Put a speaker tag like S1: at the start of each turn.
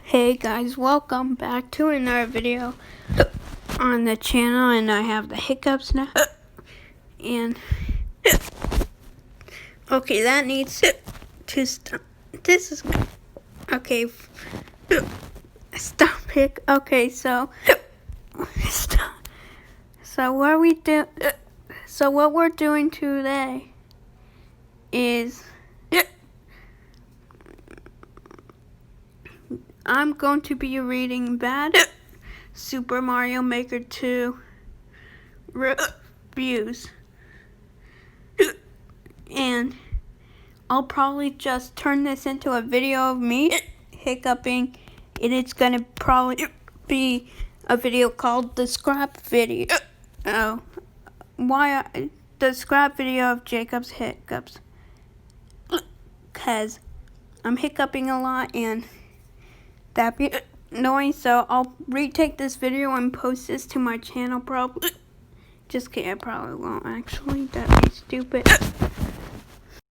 S1: Hey guys, welcome back to another video on the channel, and I have the hiccups now. And okay, that needs to stop. This is okay. Stop it. Okay, so stop. So what we do? So what we're doing today is I'm going to be reading Bad Super Mario Maker 2 reviews, and I'll probably just turn this into a video of me hiccuping, and it's gonna probably be a video called the scrap video. The scrap video of Jacob's hiccups, cause I'm hiccuping a lot and that'd be annoying, so I'll retake this video and post this to my channel probably. Just kidding, I probably won't actually. That'd be stupid.